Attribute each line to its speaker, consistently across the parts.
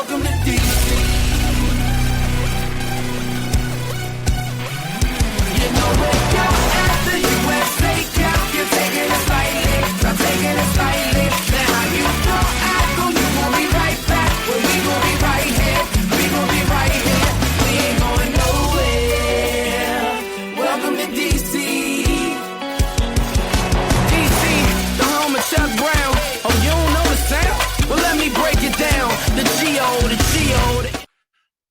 Speaker 1: Welcome to DC. You know we're out at the USA Cup. You're taking it slightly, I'm taking it slightly. Now how you throw out, you gon' be right back. Well, we gon' be right here, we gon' be right here. We ain't going nowhere. Welcome to DC. DC, the home of Chuck Brown. Oh, you don't know the sound? Well, let me break it down. The G.O.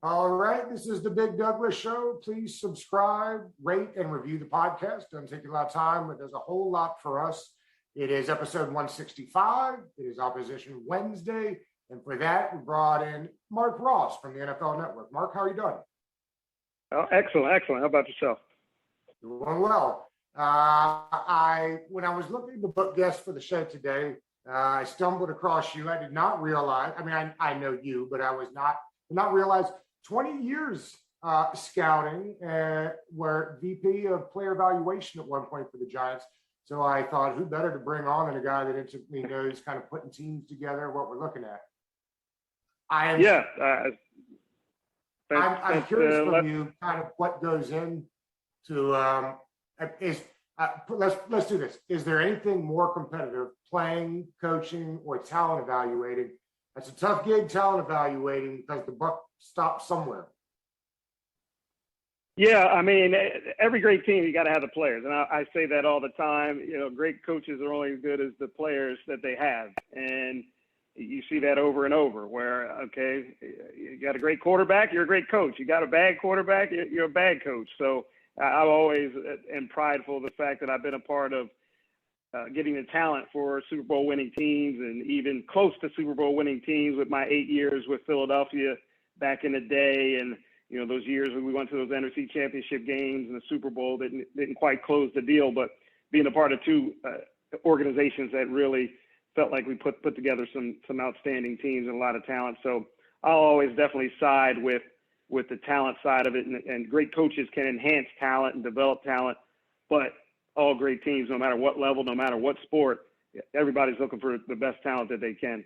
Speaker 2: All right, this is the Big Douglas Show. Please subscribe, rate, and review the podcast. Doesn't take a lot of time, but does a whole lot for us. It is episode 165. It is Opposition Wednesday. And for that, we brought in Marc Ross from the NFL Network. Marc, how are you doing?
Speaker 3: Oh, excellent, excellent. How about yourself?
Speaker 2: Doing well. When I was looking at the book guest for the show today, I stumbled across you. I did not realize, I know you, but I was not realize 20 years scouting, were VP of player evaluation at one point for the Giants. So I thought, who better to bring on than a guy that instantly knows kind of putting teams together, what we're looking at. I'm curious from you kind of what goes into let's do this. Is there anything more competitive, playing, coaching, or talent evaluating? That's a tough gig, talent evaluating, because the buck stops somewhere.
Speaker 3: Yeah, I mean, every great team, you got to have the players. And I say that all the time. You know, great coaches are only as good as the players that they have. And you see that over and over where, okay, you got a great quarterback, you're a great coach. You got a bad quarterback, you're a bad coach. So I always am prideful of the fact that I've been a part of getting the talent for Super Bowl winning teams and even close to Super Bowl winning teams with my 8 years with Philadelphia back in the day. And, you know, those years when we went to those NFC championship games and the Super Bowl didn't quite close the deal, but being a part of two organizations that really felt like we put together some outstanding teams and a lot of talent. So I'll always definitely side with the talent side of it, and great coaches can enhance talent and develop talent, but all great teams, no matter what level, no matter what sport, everybody's looking for the best talent that they can.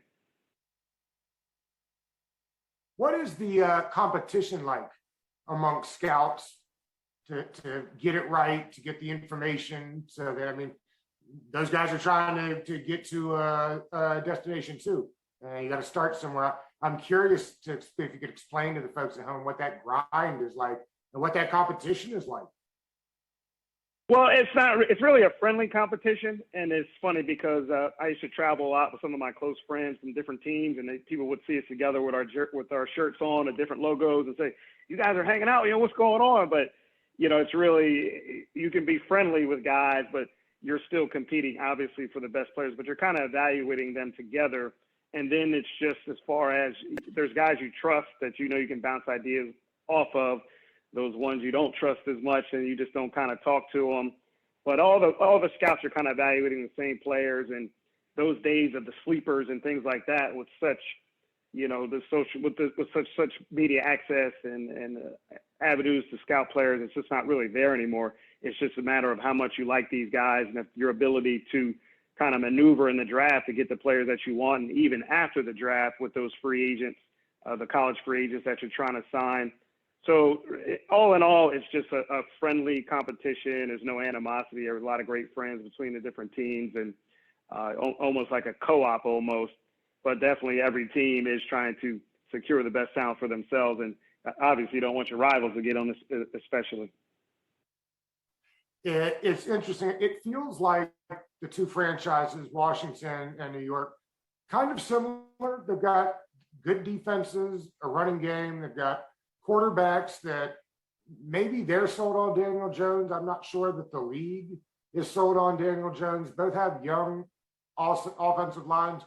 Speaker 2: What is the competition like amongst scouts to get it right, to get the information, so that, those guys are trying to get to a destination too. You got to start somewhere. I'm curious if you could explain to the folks at home what that grind is like and what that competition is like.
Speaker 3: Well, it's really a friendly competition. And it's funny because I used to travel a lot with some of my close friends from different teams, and people would see us together with our shirts on and different logos and say, you guys are hanging out, what's going on? But, it's really, you can be friendly with guys, but you're still competing obviously for the best players, but you're kind of evaluating them together. And then it's just as far as there's guys you trust that you can bounce ideas off of. Those ones you don't trust as much and you just don't kind of talk to them. But all the scouts are kind of evaluating the same players, and those days of the sleepers and things like that with such, such media access and avenues to scout players, it's just not really there anymore. It's just a matter of how much you like these guys and if your ability to kind of maneuver in the draft to get the players that you want, and even after the draft with those free agents, the college free agents that you're trying to sign. So all in all, it's just a friendly competition. There's no animosity. There's a lot of great friends between the different teams, and almost like a co-op almost. But definitely every team is trying to secure the best talent for themselves. And obviously you don't want your rivals to get on this especially.
Speaker 2: It's interesting. It feels like the two franchises, Washington and New York, kind of similar. They've got good defenses, a running game. They've got quarterbacks that maybe they're sold on Daniel Jones. I'm not sure that the league is sold on Daniel Jones. Both have young offensive lines.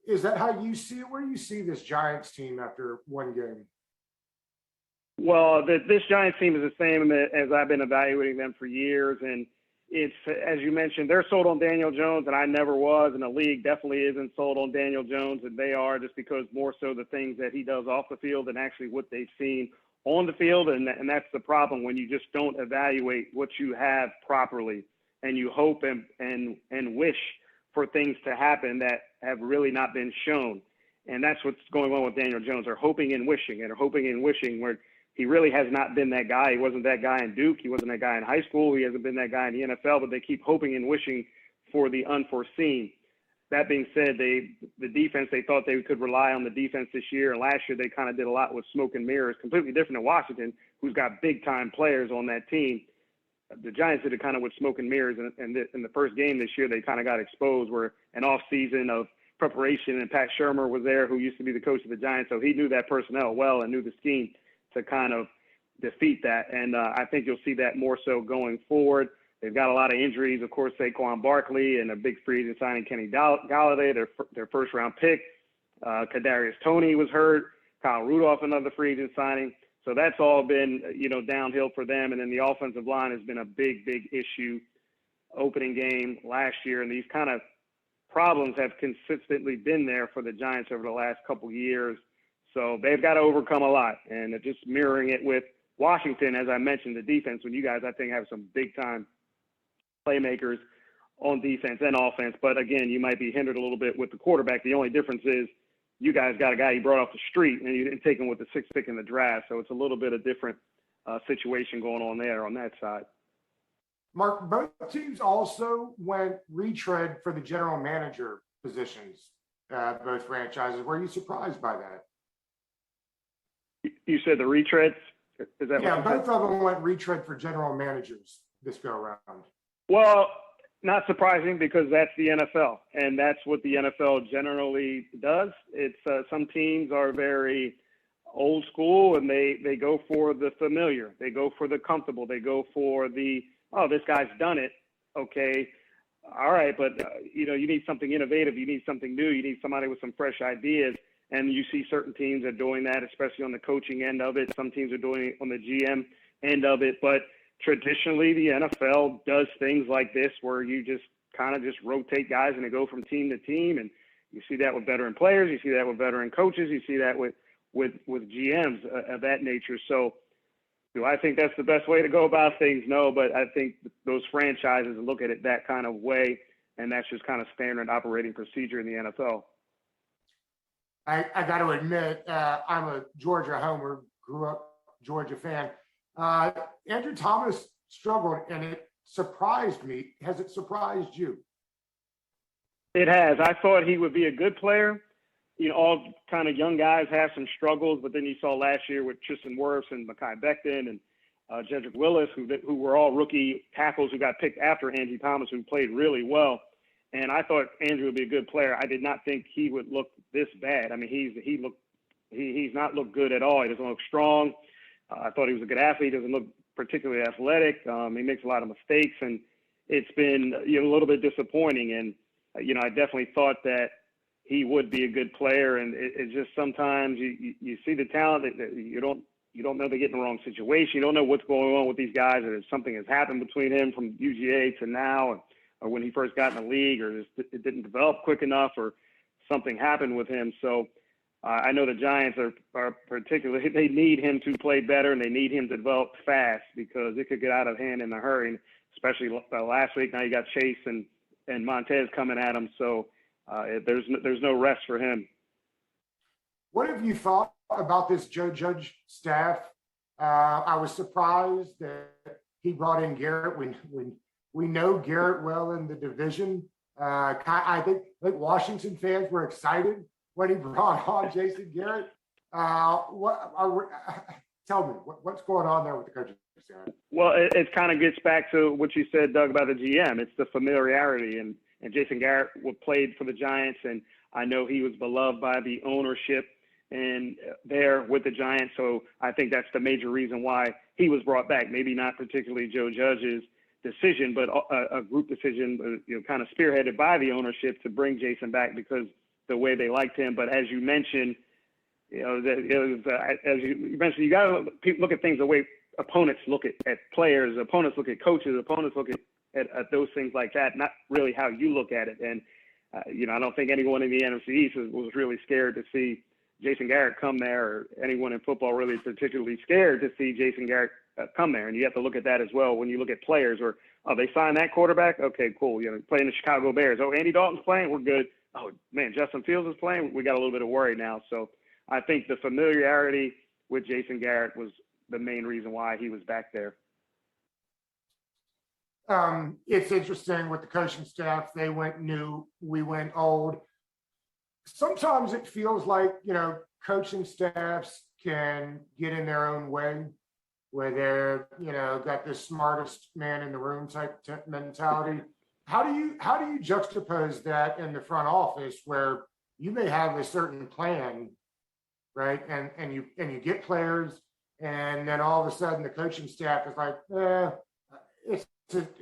Speaker 2: Is that how you see it? Where do you see this Giants team after one game?
Speaker 3: Well, this Giants team is the same as I've been evaluating them for years. And it's, as you mentioned, they're sold on Daniel Jones, and I never was. And the league definitely isn't sold on Daniel Jones, and they are, just because more so the things that he does off the field than actually what they've seen on the field. And that's the problem when you just don't evaluate what you have properly, and you hope and wish for things to happen that have really not been shown. And that's what's going on with Daniel Jones. They're hoping and wishing where he really has not been that guy. He wasn't that guy in Duke. He wasn't that guy in high school. He hasn't been that guy in the NFL, but they keep hoping and wishing for the unforeseen. That being said, the defense, they thought they could rely on the defense this year. And last year, they kind of did a lot with smoke and mirrors, completely different than Washington, who's got big-time players on that team. The Giants did it kind of with smoke and mirrors. And in the first game this year, they kind of got exposed where an off-season of preparation, and Pat Shermer was there, who used to be the coach of the Giants. So he knew that personnel well and knew the scheme to kind of defeat that. And I think you'll see that more so going forward. They've got a lot of injuries, of course, Saquon Barkley and a big free agent signing, Kenny Galladay, their first-round pick. Kadarius Toney was hurt. Kyle Rudolph, another free agent signing. So that's all been, downhill for them. And then the offensive line has been a big, big issue opening game last year. And these kind of problems have consistently been there for the Giants over the last couple of years. So they've got to overcome a lot. And just mirroring it with Washington, as I mentioned, the defense, when you guys, I think, have some big-time playmakers on defense and offense. But, again, you might be hindered a little bit with the quarterback. The only difference is you guys got a guy you brought off the street, and you didn't take him with the sixth pick in the draft. So it's a little bit of different situation going on there on that side.
Speaker 2: Mark, both teams also went retread for the general manager positions, both franchises. Were you surprised by that?
Speaker 3: You said the retreads? Is that
Speaker 2: yeah, both of them went retread for general managers this go around.
Speaker 3: Well, not surprising because that's the NFL, and that's what the NFL generally does. It's some teams are very old school, and they go for the familiar. They go for the comfortable. They go for the, oh, this guy's done it. Okay, all right, but you need something innovative. You need something new. You need somebody with some fresh ideas. And you see certain teams are doing that, especially on the coaching end of it. Some teams are doing it on the GM end of it. But traditionally, the NFL does things like this where you just kind of just rotate guys and they go from team to team. And you see that with veteran players. You see that with veteran coaches. You see that with GMs of that nature. So do I think that's the best way to go about things? No, but I think those franchises look at it that kind of way, and that's just kind of standard operating procedure in the NFL.
Speaker 2: I got to admit, I'm a Georgia homer, grew up Georgia fan. Andrew Thomas struggled, and it surprised me. Has it surprised you?
Speaker 3: It has. I thought he would be a good player. All kind of young guys have some struggles, but then you saw last year with Tristan Wirfs and Mekhi Becton and Jedrick Willis, who were all rookie tackles who got picked after Andrew Thomas, who played really well. And I thought Andrew would be a good player. I did not think he would look this bad. I mean, he's not looked good at all. He doesn't look strong. I thought he was a good athlete. He doesn't look particularly athletic. He makes a lot of mistakes, and it's been a little bit disappointing. And I definitely thought that he would be a good player. And it's just sometimes you see the talent that you don't know they get in the wrong situation. You don't know what's going on with these guys, or if something has happened between him from UGA to now, or when he first got in the league, or it didn't develop quick enough, or something happened with him. So I know the Giants are particularly, they need him to play better, and they need him to develop fast because it could get out of hand in a hurry, and especially last week. Now you got Chase and Montez coming at him. So there's no rest for him.
Speaker 2: What have you thought about this Joe Judge staff? I was surprised that he brought in Garrett when we know Garrett well in the division. I think Washington fans were excited when he brought on Jason Garrett. Tell me, what's going on there with the coaching staff?
Speaker 3: Well, it kind of gets back to what you said, Doug, about the GM. It's the familiarity. And Jason Garrett played for the Giants, and I know he was beloved by the ownership and there with the Giants. So I think that's the major reason why he was brought back. Maybe not particularly Joe Judge's decision, but a group decision, kind of spearheaded by the ownership to bring Jason back because the way they liked him. But as you mentioned, you got to look at things the way opponents look at players, opponents look at coaches, opponents look at those things like that, not really how you look at it. And, I don't think anyone in the NFC East was really scared to see Jason Garrett come there, or anyone in football really particularly scared to see Jason Garrett come there. And you have to look at that as well when you look at players, or, oh, they signed that quarterback? Okay, cool. Playing the Chicago Bears. Oh, Andy Dalton's playing? We're good. oh man, Justin Fields is playing, we got a little bit of worry now. So I think the familiarity with Jason Garrett was the main reason why he was back there.
Speaker 2: It's interesting with the coaching staff. They went new, we went old. Sometimes it feels like, coaching staffs can get in their own way, where they're, got the smartest man in the room type mentality. How do you juxtapose that in the front office, where you may have a certain plan, right? And you get players, and then all of a sudden the coaching staff is like,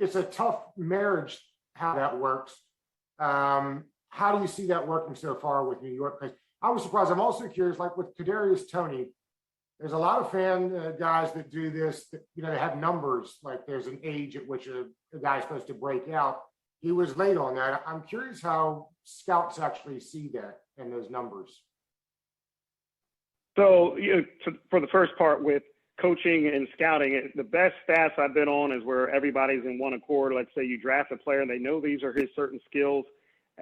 Speaker 2: it's a tough marriage how that works. How do you see that working so far with New York? Because I was surprised. I'm also curious, like with Kadarius Toney, there's a lot of fan guys that do this, that, they have numbers, like there's an age at which a guy's supposed to break out. He was late on that. I'm curious how scouts actually see that and those numbers.
Speaker 3: So, for the first part with coaching and scouting, the best stats I've been on is where everybody's in one accord. Let's say you draft a player and they know these are his certain skills.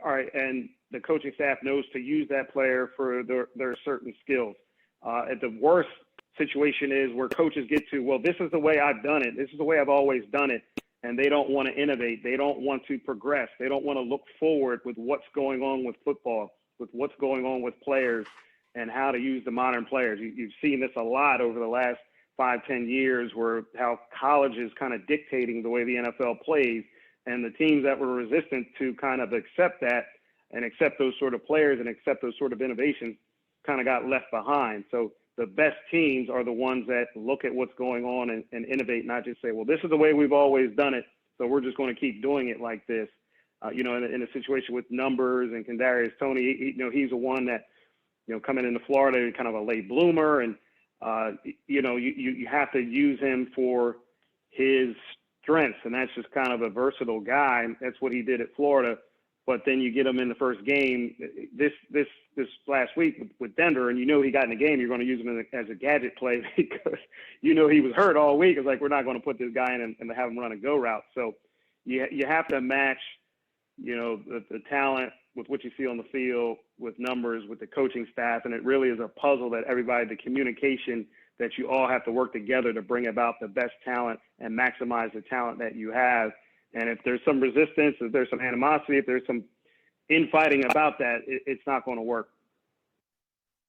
Speaker 3: All right, and the coaching staff knows to use that player for their certain skills. At the worst situation is where coaches get to, well, this is the way I've done it. This is the way I've always done it. And they don't want to innovate. They don't want to progress. They don't want to look forward with what's going on with football, with what's going on with players and how to use the modern players. You've seen this a lot over the last 5-10 years, where how college is kind of dictating the way the NFL plays, and the teams that were resistant to kind of accept that and accept those sort of players and accept those sort of innovations kind of got left behind. So the best teams are the ones that look at what's going on and innovate, not just say, well, this is the way we've always done it, so we're just going to keep doing it like this. In a situation with numbers and Kadarius Toney, he's the one that, coming into Florida, kind of a late bloomer, and you have to use him for his strengths, and that's just kind of a versatile guy. That's what he did at Florida. But then you get him in the first game this last week with Denver, and he got in the game. You're going to use him as a gadget play because he was hurt all week. It's like, we're not going to put this guy in and have him run a go route. So you have to match, the talent with what you see on the field, with numbers, with the coaching staff, and it really is a puzzle that everybody, the communication, that you all have to work together to bring about the best talent and maximize the talent that you have. And if there's some resistance, if there's some animosity, if there's some infighting about that, it's not going to work.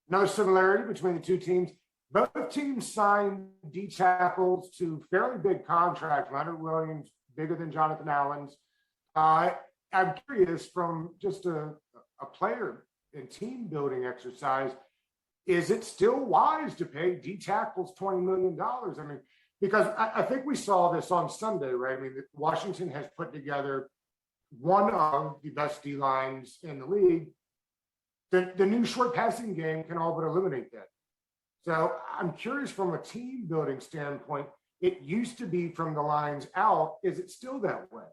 Speaker 2: No similarity between the two teams. Both teams signed D tackles to fairly big contracts. Leonard Williams, bigger than Jonathan Allen's. I'm curious, from just a player and team building exercise, is it still wise to pay D tackles $20 million? I mean, because I think we saw this on Sunday, right? I mean, Washington has put together one of the best D lines in the league. The new short passing game can all but eliminate that. So I'm curious, from a team building standpoint, it used to be from the lines out. Is it still that way?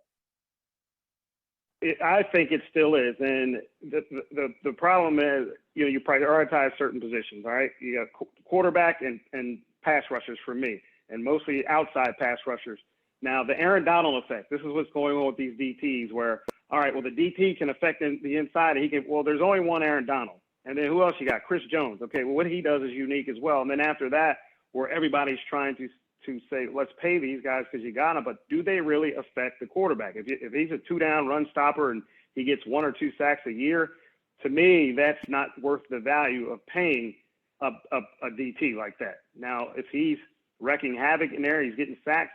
Speaker 3: I think it still is. And the problem is, you prioritize certain positions, all right? You got quarterback and pass rushers for me, and mostly outside pass rushers. Now, the Aaron Donald effect, this is what's going on with these DTs, where, all right, well, the DT can affect the inside. There's only one Aaron Donald. And then who else you got? Chris Jones. Okay, well, what he does is unique as well. And then after that, where everybody's trying to say, let's pay these guys because you got them, but do they really affect the quarterback? If he's a 2-down run stopper and he gets 1 or 2 sacks a year, to me, that's not worth the value of paying a DT like that. Now, if he's wrecking havoc in there, he's getting sacks,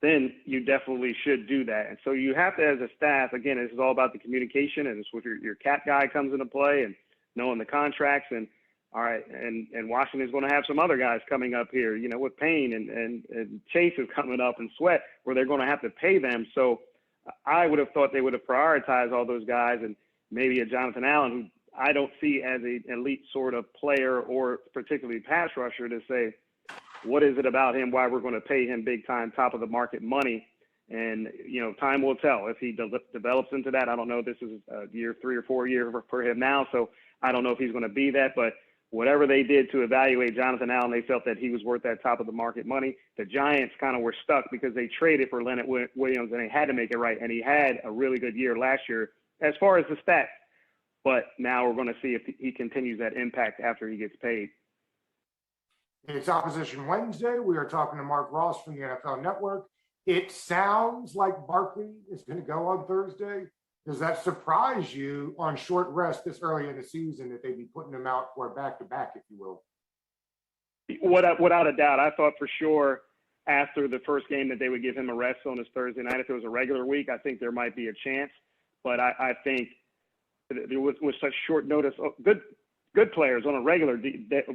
Speaker 3: then you definitely should do that. And so you have to, as a staff, again, this is all about the communication, and it's with your cap guy comes into play and knowing the contracts. And all right, and Washington's going to have some other guys coming up here, with Payne and Chase is coming up, and Sweat, where they're going to have to pay them. So I would have thought they would have prioritized all those guys, and maybe a Jonathan Allen, who I don't see as an elite sort of player or particularly pass rusher, to say, what is it about him, why we're going to pay him big time, top of the market money? And, time will tell if he develops into that. I don't know. This is year 3 or 4 year for him now, so I don't know if he's going to be that. But whatever they did to evaluate Jonathan Allen, they felt that he was worth that top of the market money. The Giants kind of were stuck because they traded for Leonard Williams, and they had to make it right. And he had a really good year last year as far as the stats. But now we're going to see if he continues that impact after he gets paid.
Speaker 2: It's Opposition Wednesday. We are talking to Marc Ross from the NFL Network. It sounds like Barkley is going to go on Thursday. Does that surprise you on short rest this early in the season that they'd be putting him out for a back-to-back, if you will?
Speaker 3: Without a doubt. I thought for sure after the first game that they would give him a rest on his Thursday night. If it was a regular week, I think there might be a chance. But I think with such short notice, good players on a regular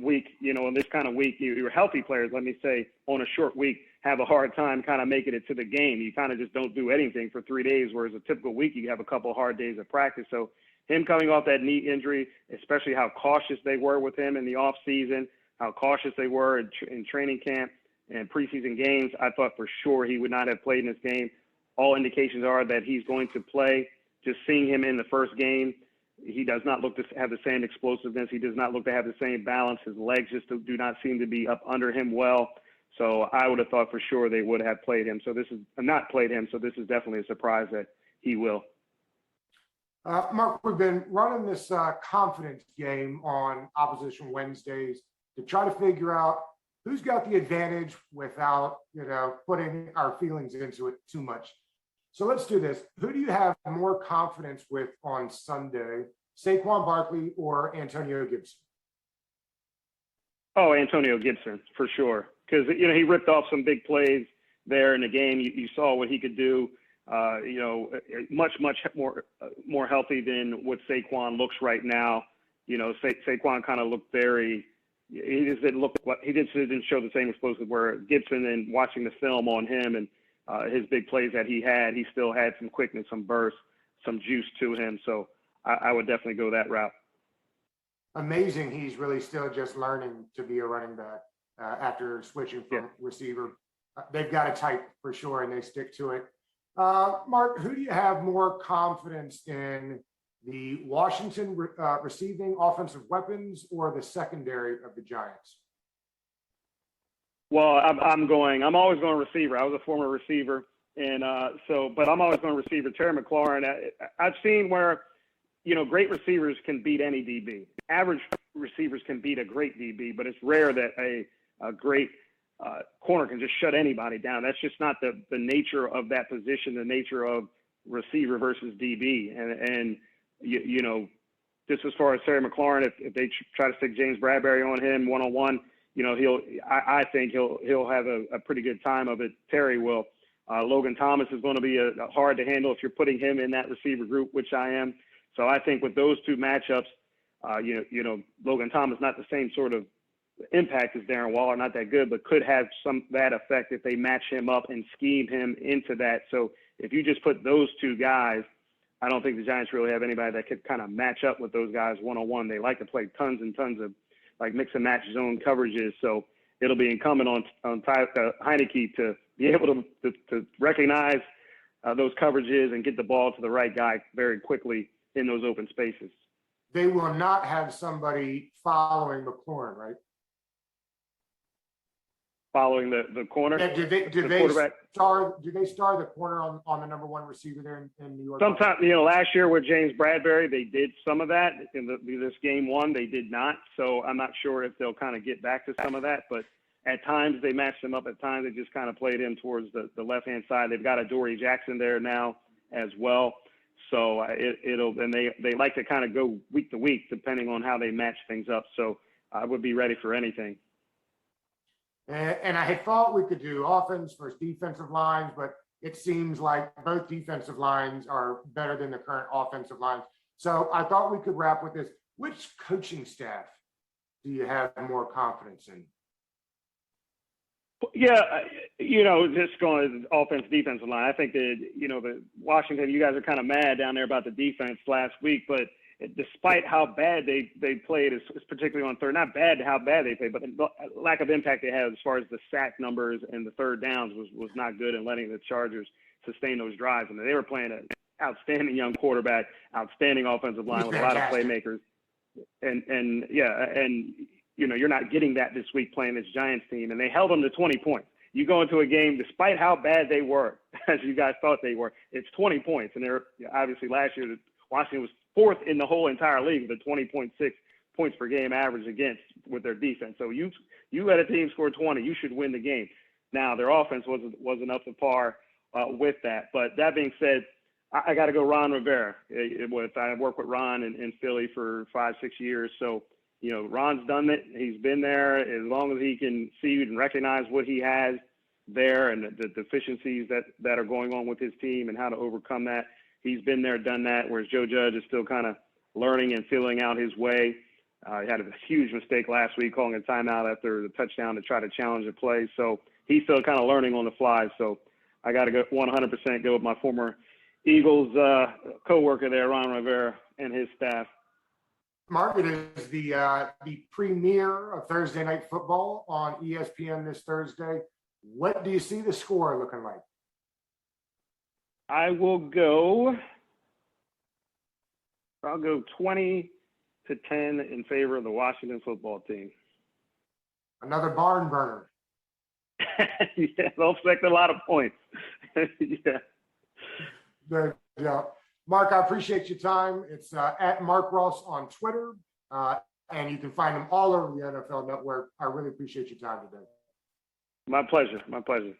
Speaker 3: week, in this kind of week, your healthy players, let me say, on a short week, have a hard time kind of making it to the game. You kind of just don't do anything for 3 days, whereas a typical week, you have a couple of hard days of practice. So him coming off that knee injury, especially how cautious they were with him in the offseason, how cautious they were in training camp and preseason games, I thought for sure he would not have played in this game. All indications are that he's going to play. Just seeing him in the first game, he does not look to have the same explosiveness. He does not look to have the same balance. His legs just do not seem to be up under him well. So I would have thought for sure they would have played him. So this is not played him. So this is definitely a surprise that he will.
Speaker 2: Marc, we've been running this confidence game on Opposition Wednesdays to try to figure out who's got the advantage without, putting our feelings into it too much. So let's do this. Who do you have more confidence with on Sunday, Saquon Barkley or Antonio Gibson?
Speaker 3: Oh, Antonio Gibson, for sure. Because, he ripped off some big plays there in the game. You saw what he could do, much more healthy than what Saquon looks right now. Saquon kind of looked he just didn't show the same explosive, where Gibson, and watching the film on him and his big plays that he still had some quickness, some burst, some juice to him. So I would definitely go that route.
Speaker 2: Amazing. He's really still just learning to be a running back after switching from receiver. They've got a type for sure, and they stick to it. Marc, who do you have more confidence in, the Washington receiving offensive weapons or the secondary of the Giants?
Speaker 3: Well, I'm always going receiver. I was a former receiver, and but I'm always going receiver. Terry McLaurin, I've seen where, great receivers can beat any DB. Average receivers can beat a great DB, but it's rare that a great corner can just shut anybody down. That's just not the nature of that position, the nature of receiver versus DB. And just as far as Terry McLaurin, if they try to stick James Bradbury on him one-on-one, I think he'll have a pretty good time of it. Terry will. Logan Thomas is going to be hard to handle if you're putting him in that receiver group, which I am. So I think with those two matchups, Logan Thomas, not the same sort of impact as Darren Waller, not that good, but could have that effect if they match him up and scheme him into that. So if you just put those two guys, I don't think the Giants really have anybody that could kind of match up with those guys one-on-one. They like to play tons and tons of mix and match zone coverages. So it'll be incumbent on Heineke to be able to recognize those coverages and get the ball to the right guy very quickly in those open spaces.
Speaker 2: They will not have somebody following McLaurin, right?
Speaker 3: Following the corner.
Speaker 2: Yeah, do they star the corner on the number one receiver there in New York?
Speaker 3: Sometimes, last year with James Bradbury, they did some of that. In this game one, they did not. So I'm not sure if they'll kind of get back to some of that. But at times they matched him up. At times they just kind of played him towards the left-hand side. They've got a Dory Jackson there now as well. So they like to kind of go week to week depending on how they match things up. So I would be ready for anything.
Speaker 2: And I had thought we could do offense versus defensive lines, but it seems like both defensive lines are better than the current offensive lines. So I thought we could wrap with this. Which coaching staff do you have more confidence in?
Speaker 3: Yeah, just going offense, defensive line. I think that, the Washington, you guys are kind of mad down there about the defense last week, but despite how bad they played, is particularly on third, not bad how bad they played, but the lack of impact they had as far as the sack numbers and the third downs was not good in letting the Chargers sustain those drives. I mean, they were playing an outstanding young quarterback, outstanding offensive line with a lot of playmakers. And you're not getting that this week playing this Giants team, and they held them to 20 points. You go into a game, despite how bad they were, as you guys thought they were, it's 20 points. And they're obviously last year, Washington was fourth in the whole entire league with a 20.6 points per game average against with their defense. So you let a team score 20, you should win the game. Now their offense wasn't up to par with that. But that being said, I got to go Ron Rivera. I worked with Ron in Philly for 5-6 years. So, you know, Ron's done it. He's been there as long as he can see and recognize what he has there and the deficiencies that are going on with his team and how to overcome that. He's been there, done that, whereas Joe Judge is still kind of learning and feeling out his way. He had a huge mistake last week calling a timeout after the touchdown to try to challenge a play. So he's still kind of learning on the fly. So I got to go 100% go with my former Eagles co-worker there, Ron Rivera, and his staff.
Speaker 2: Marc, it is the premiere of Thursday Night Football on ESPN this Thursday. What do you see the score looking like?
Speaker 3: I'll go 20-10 in favor of the Washington football team.
Speaker 2: Another barn burner.
Speaker 3: Yeah, they'll expect a lot of points. Yeah.
Speaker 2: Yeah. Marc, I appreciate your time. It's at Marc Ross on Twitter, and you can find him all over the NFL Network. I really appreciate your time today.
Speaker 3: My pleasure. My pleasure.